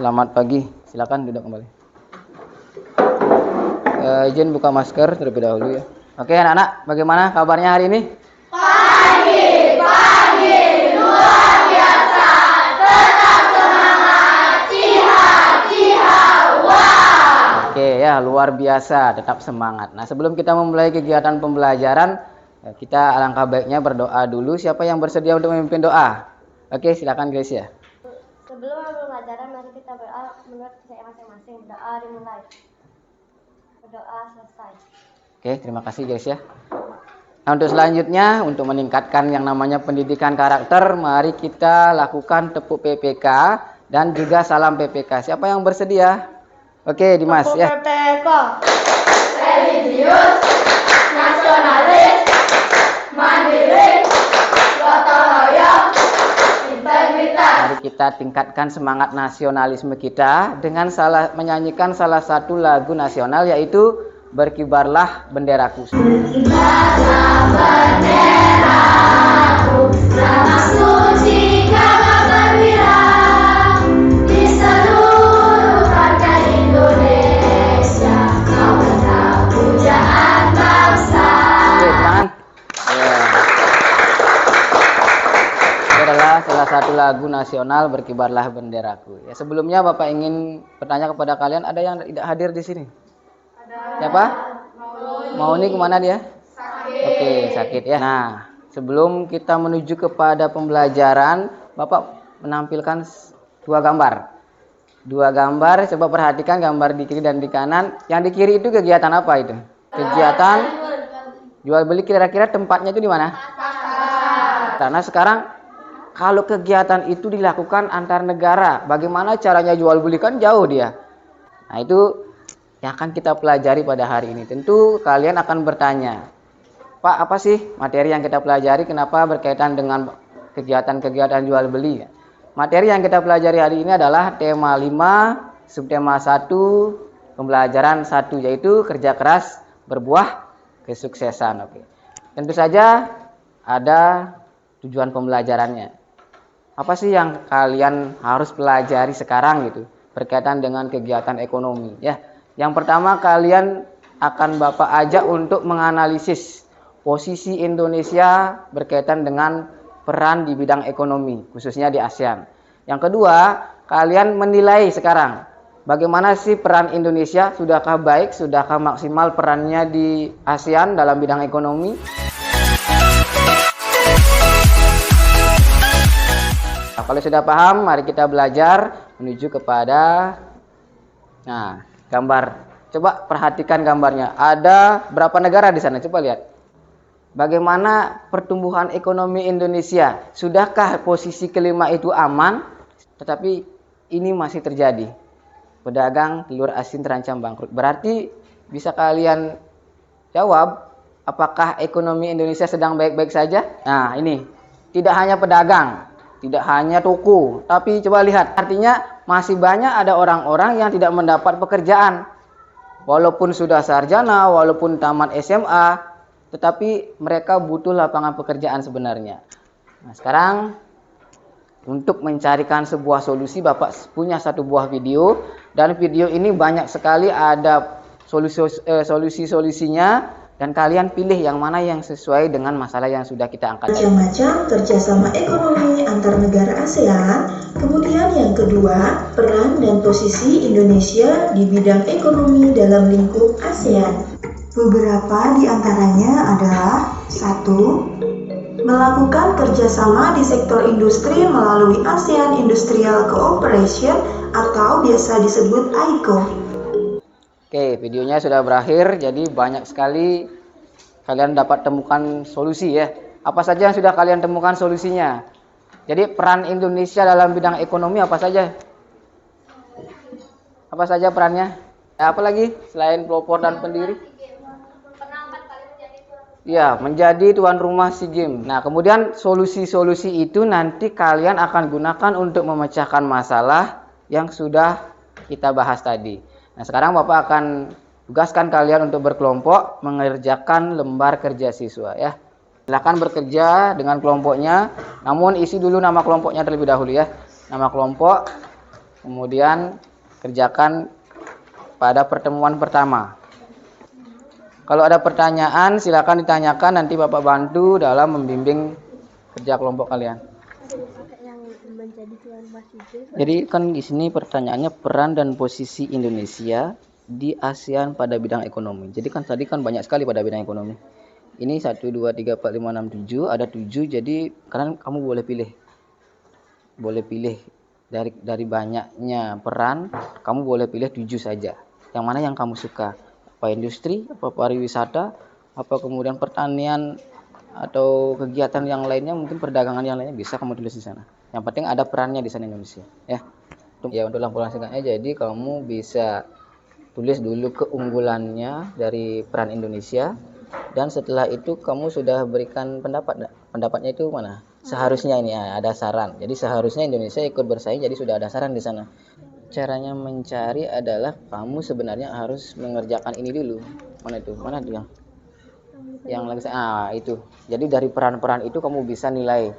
Selamat pagi. Silakan duduk kembali. Izin buka masker terlebih dahulu ya. Oke anak-anak, bagaimana kabarnya hari ini? Pagi, luar biasa, tetap semangat, wah. Oke ya, luar biasa, tetap semangat. Nah, sebelum kita memulai kegiatan pembelajaran, kita alangkah baiknya berdoa dulu. Siapa yang bersedia untuk memimpin doa? Oke, silakan Grace ya. Sebelum pembelajaran, mari kita berdoa menurut saya masing-masing. Berdoa dimulai. Berdoa selesai. Oke, terima kasih Grace ya. Nah, untuk selanjutnya, untuk meningkatkan yang namanya pendidikan karakter, mari kita lakukan tepuk PPK dan juga salam PPK. Siapa yang bersedia? Oke, Dimas Tepuk ya. PPK. Religius, nasionalis, mandiri, gotong royong, integritas. Mari kita tingkatkan semangat nasionalisme kita dengan menyanyikan salah satu lagu nasional, yaitu Berkibarlah Benderaku. Berkibarlah benderaku, nama suci kakak perwira di seluruh rakyat Indonesia, kau adalah pujaan bangsa. Oke, tangan. Ya. Ini adalah salah satu lagu nasional Berkibarlah Benderaku. Ya, sebelumnya Bapak ingin bertanya kepada kalian, ada yang tidak hadir di sini? Siapa? Mauni kemana dia? Sakit. Oke, sakit ya. Nah, sebelum kita menuju kepada pembelajaran, Bapak menampilkan dua gambar. Dua gambar, coba perhatikan gambar di kiri dan di kanan. Yang di kiri itu kegiatan apa itu? Kegiatan jual beli, kira-kira tempatnya itu di mana? Karena sekarang kalau kegiatan itu dilakukan antar negara, bagaimana caranya jual beli, kan jauh dia. Nah, itu yang akan kita pelajari pada hari ini. Tentu kalian akan bertanya, Pak, apa sih materi yang kita pelajari, kenapa berkaitan dengan kegiatan-kegiatan jual beli? Materi yang kita pelajari hari ini adalah tema 5, subtema 1, pembelajaran 1, yaitu kerja keras berbuah kesuksesan. Oke. Tentu saja ada tujuan pembelajarannya. Apa sih yang kalian harus pelajari sekarang gitu, berkaitan dengan kegiatan ekonomi ya. Yang pertama, kalian akan Bapak ajak untuk menganalisis posisi Indonesia berkaitan dengan peran di bidang ekonomi, khususnya di ASEAN. Yang kedua, kalian menilai sekarang bagaimana sih peran Indonesia, sudahkah baik, sudahkah maksimal perannya di ASEAN dalam bidang ekonomi. Nah, kalau sudah paham, mari kita belajar menuju kepada gambar. Coba perhatikan gambarnya. Ada berapa negara di sana? Coba lihat. Bagaimana pertumbuhan ekonomi Indonesia? Sudahkah posisi kelima itu aman? Tetapi ini masih terjadi. Pedagang telur asin terancam bangkrut. Berarti bisa kalian jawab, apakah ekonomi Indonesia sedang baik-baik saja? Nah, ini tidak hanya pedagang, tidak hanya toko, tapi coba lihat. Artinya masih banyak ada orang-orang yang tidak mendapat pekerjaan. Walaupun sudah sarjana, walaupun tamat SMA, tetapi mereka butuh lapangan pekerjaan sebenarnya. Nah, sekarang untuk mencarikan sebuah solusi, Bapak punya satu buah video. Dan video ini banyak sekali ada solusi-solusinya. Dan kalian pilih yang mana yang sesuai dengan masalah yang sudah kita angkat. Macam-macam kerjasama ekonomi antar negara ASEAN. Kemudian yang kedua, peran dan posisi Indonesia di bidang ekonomi dalam lingkup ASEAN. Beberapa di antaranya adalah 1. Melakukan kerjasama di sektor industri melalui ASEAN Industrial Cooperation atau biasa disebut AICO. Oke, videonya sudah berakhir, jadi banyak sekali kalian dapat temukan solusi ya. Apa saja yang sudah kalian temukan solusinya? Jadi peran Indonesia dalam bidang ekonomi apa saja? Apa saja perannya? Apa lagi selain pelopor dan pendiri? Ya, menjadi tuan rumah SEA Games. Nah, kemudian solusi-solusi itu nanti kalian akan gunakan untuk memecahkan masalah yang sudah kita bahas tadi. Nah, sekarang Bapak akan tugaskan kalian untuk berkelompok mengerjakan lembar kerja siswa ya. Silakan bekerja dengan kelompoknya, namun isi dulu nama kelompoknya terlebih dahulu ya. Nama kelompok, Kemudian kerjakan pada pertemuan pertama. Kalau ada pertanyaan silakan ditanyakan, nanti Bapak bantu dalam membimbing kerja kelompok kalian. Jadi kan di sini pertanyaannya peran dan posisi Indonesia di ASEAN pada bidang ekonomi. Jadi kan tadi kan banyak sekali pada bidang ekonomi. Ini 1, 2, 3, 4, 5, 6, 7. Ada 7, jadi kalian kamu boleh pilih. Boleh pilih dari banyaknya peran, kamu boleh pilih 7 saja. Yang mana yang kamu suka? Apa industri, apa pariwisata, apa kemudian pertanian, atau kegiatan yang lainnya, mungkin perdagangan yang lainnya, bisa kamu tulis di sana. Yang penting ada perannya di sana Indonesia, ya. Ya untuk lampu singkatnya, jadi kamu bisa tulis dulu keunggulannya dari peran Indonesia, dan setelah itu kamu sudah berikan pendapat. Pendapatnya itu mana? Seharusnya ini ada saran. Jadi seharusnya Indonesia ikut bersaing, jadi sudah ada saran di sana. Caranya mencari adalah kamu sebenarnya harus mengerjakan ini dulu. Mana itu? Mana itu yang lagi itu. Jadi dari peran-peran itu kamu bisa nilai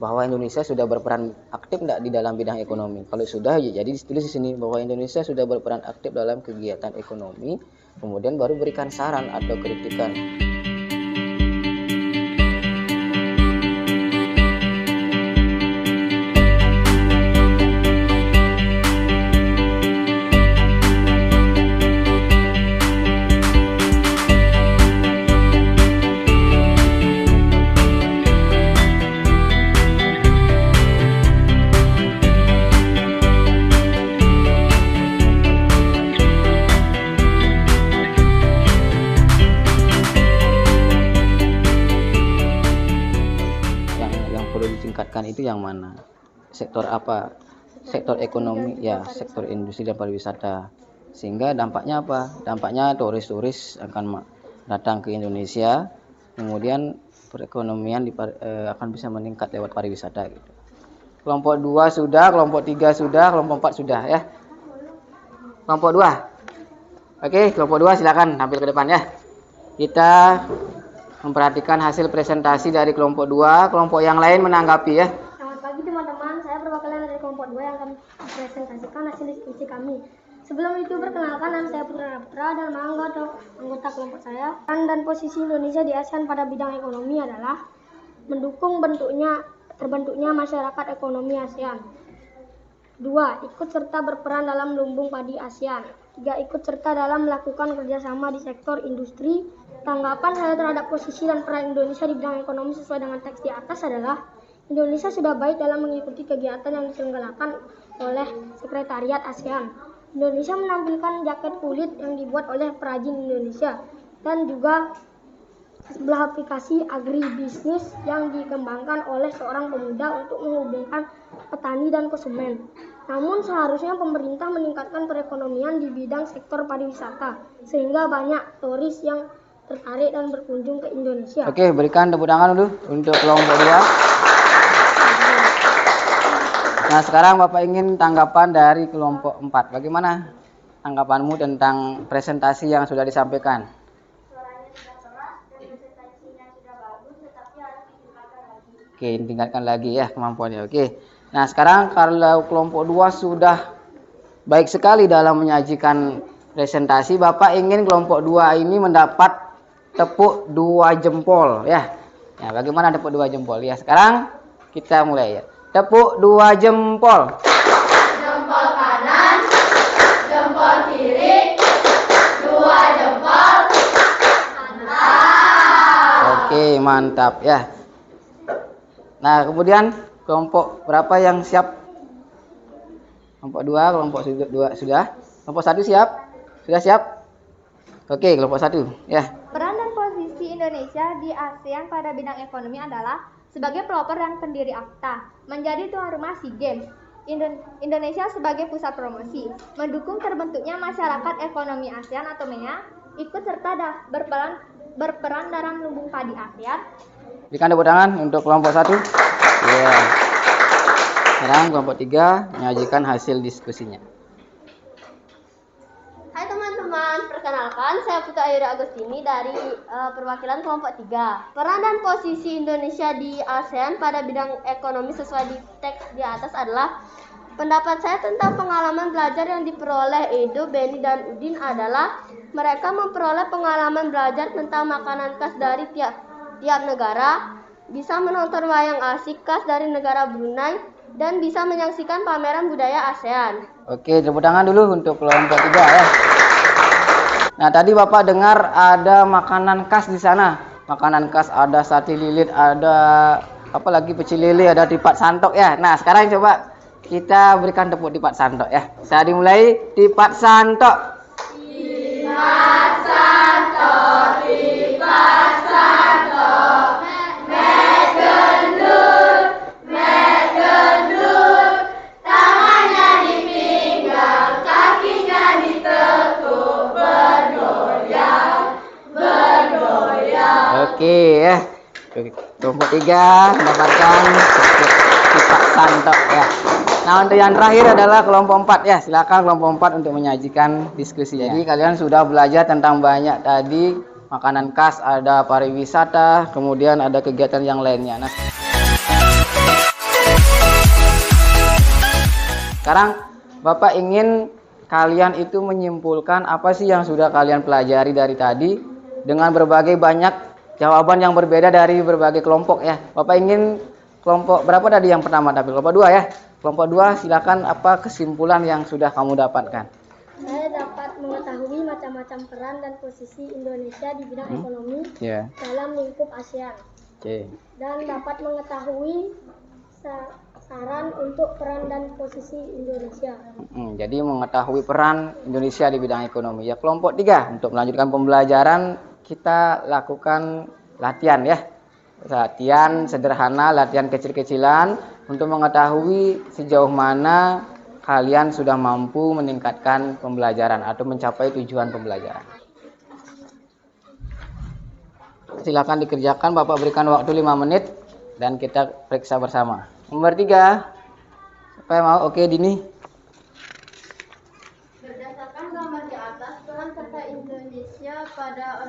bahwa Indonesia sudah berperan aktif enggak di dalam bidang ekonomi. Kalau sudah, ya jadi ditulis di sini bahwa Indonesia sudah berperan aktif dalam kegiatan ekonomi. Kemudian baru berikan saran atau kritikan. Itu yang mana? Sektor apa? Sektor ekonomi, ya, sektor industri dan pariwisata. Sehingga dampaknya apa? Dampaknya turis-turis akan datang ke Indonesia, kemudian perekonomian akan bisa meningkat lewat pariwisata gitu. Kelompok 2 sudah, kelompok 3 sudah, kelompok 4 sudah ya. Kelompok 2. Oke, kelompok 2 silakan tampil ke depan ya. Kita memperhatikan hasil presentasi dari kelompok 2, kelompok yang lain menanggapi ya. Selamat pagi teman-teman, saya perwakilan dari kelompok 2 yang akan presentasikan hasil diskusi kami. Sebelum itu perkenalkan, nama saya Putra dan anggota kelompok saya. Peran dan posisi Indonesia di ASEAN pada bidang ekonomi adalah mendukung terbentuknya masyarakat ekonomi ASEAN. 2. Ikut serta berperan dalam lumbung padi ASEAN. 3. Ikut serta dalam melakukan kerjasama di sektor industri. Tanggapan saya terhadap posisi dan peran Indonesia di bidang ekonomi sesuai dengan teks di atas adalah Indonesia sudah baik dalam mengikuti kegiatan yang diselenggarakan oleh Sekretariat ASEAN. Indonesia menampilkan jaket kulit yang dibuat oleh perajin Indonesia dan juga sebuah aplikasi agribisnis yang dikembangkan oleh seorang pemuda untuk menghubungkan petani dan konsumen. Namun seharusnya pemerintah meningkatkan perekonomian di bidang sektor pariwisata sehingga banyak turis yang tertarik dan berkunjung ke Indonesia. Oke, berikan tepuk tangan dulu untuk kelompok 2. Nah, sekarang Bapak ingin tanggapan dari kelompok 4. Bagaimana tanggapanmu tentang presentasi yang sudah disampaikan? Suaranya sudah keras dan presentasinya sudah bagus, tetapi harus ditingkatkan lagi. Oke, tingkatkan lagi ya kemampuannya. Oke. Nah, sekarang kalau kelompok 2 sudah baik sekali dalam menyajikan presentasi, Bapak ingin kelompok 2 ini mendapat tepuk 2 jempol ya. Ya, bagaimana tepuk 2 jempol ya? Sekarang kita mulai ya. Tepuk 2 jempol. Jempol kanan, jempol kiri, 2 jempol. Mantap. Oke, mantap ya. Nah, kemudian kelompok berapa yang siap? Kelompok 2, kelompok 2 sudah. Kelompok 1 siap? Sudah siap? Oke, kelompok 1 ya. Peran dan posisi Indonesia di ASEAN pada bidang ekonomi adalah sebagai pelopor dan pendiri AFTA, menjadi tuan rumah SEA Games, Indonesia sebagai pusat promosi, mendukung terbentuknya masyarakat ekonomi ASEAN atau MEA, ikut serta berperan dalam lumbung padi ASEAN. Berikan tepuk tangan untuk kelompok 1. Ya. Sekarang kelompok 3 menyajikan hasil diskusinya. Hai teman-teman, perkenalkan saya Putra Ayura Agustini dari perwakilan kelompok 3. Peran dan posisi Indonesia di ASEAN pada bidang ekonomi sesuai di teks di atas adalah Pendapat saya tentang pengalaman belajar yang diperoleh Edo, Benny, dan Udin adalah mereka memperoleh pengalaman belajar tentang makanan khas dari tiap negara, bisa menonton wayang asik khas dari negara Brunei, dan bisa menyaksikan pameran budaya ASEAN. Oke, tepuk tangan dulu untuk kelompok 3 ya. Nah, tadi Bapak dengar ada makanan khas di sana. Makanan khas ada sate lilit, ada apa lagi, pecel lele, ada tipat santok ya. Nah, sekarang coba kita berikan tepuk tipat santok ya. Saya dimulai tipat santok. Tipat santok, tipat santok. Met gendut, tangannya di pinggang, kakinya ditekuk, bergoyang. Oke ya. Kelompok 3 mendapatkan tipat santok ya. Nah, untuk yang terakhir adalah kelompok 4 ya. Silakan kelompok 4 untuk menyajikan diskusinya. Jadi kalian sudah belajar tentang banyak tadi, makanan khas, ada pariwisata, kemudian ada kegiatan yang lainnya. Nah, sekarang Bapak ingin kalian itu menyimpulkan apa sih yang sudah kalian pelajari dari tadi dengan berbagai banyak jawaban yang berbeda dari berbagai kelompok ya. Bapak ingin kelompok berapa tadi yang pertama tampil? Kelompok 2 ya. Kelompok 2 silakan apa kesimpulan yang sudah kamu dapatkan? Saya dapat mengetahui macam-macam peran dan posisi Indonesia di bidang ekonomi dalam lingkup ASEAN. Dan dapat mengetahui saran untuk peran dan posisi Indonesia. Jadi mengetahui peran Indonesia di bidang ekonomi. Ya, kelompok 3 untuk melanjutkan pembelajaran kita lakukan latihan ya. Latihan sederhana, latihan kecil-kecilan untuk mengetahui sejauh mana kalian sudah mampu meningkatkan pembelajaran atau mencapai tujuan pembelajaran. Silakan dikerjakan, Bapak berikan waktu 5 menit dan kita periksa bersama. Nomor 3. Siapa yang mau? Oke, Dini. Berdasarkan gambar di atas, peran serta Indonesia pada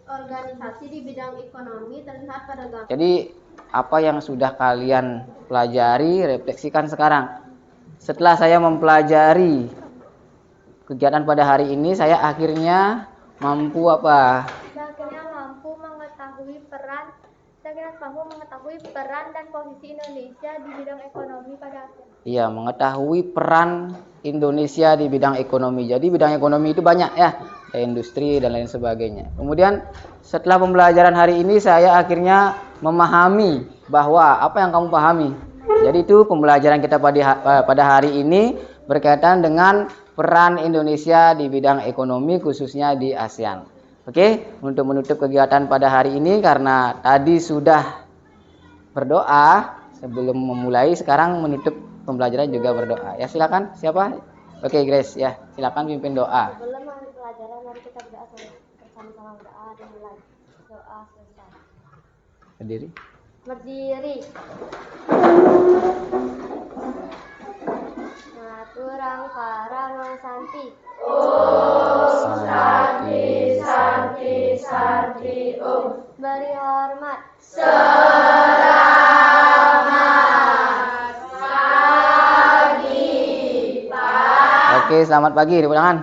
organisasi di bidang ekonomi terlihat pada gambar. Jadi, apa yang sudah kalian pelajari, refleksikan sekarang. Setelah saya mempelajari kegiatan pada hari ini, saya akhirnya mampu apa? Akhirnya mampu mengetahui peran dan posisi Indonesia di bidang ekonomi pada ASEAN. Iya, mengetahui peran Indonesia di bidang ekonomi. Jadi bidang ekonomi itu banyak ya, ada industri dan lain sebagainya. Kemudian setelah pembelajaran hari ini saya akhirnya memahami bahwa apa yang kamu pahami. Jadi itu pembelajaran kita pada hari ini berkaitan dengan peran Indonesia di bidang ekonomi khususnya di ASEAN. Oke, untuk menutup kegiatan pada hari ini karena tadi sudah berdoa sebelum memulai, sekarang menutup pembelajaran juga berdoa. Ya, silakan. Siapa? Oke, Grace ya. Silakan pimpin doa. Sebelum mengakhiri pelajaran, mari kita berdoa bersama-sama. Doa dimulai. Doa selesai. Berdiri. Berdiri. Maturang parang santi. Santi, Beri hormat. Oke, selamat pagi. Tepuk tangan.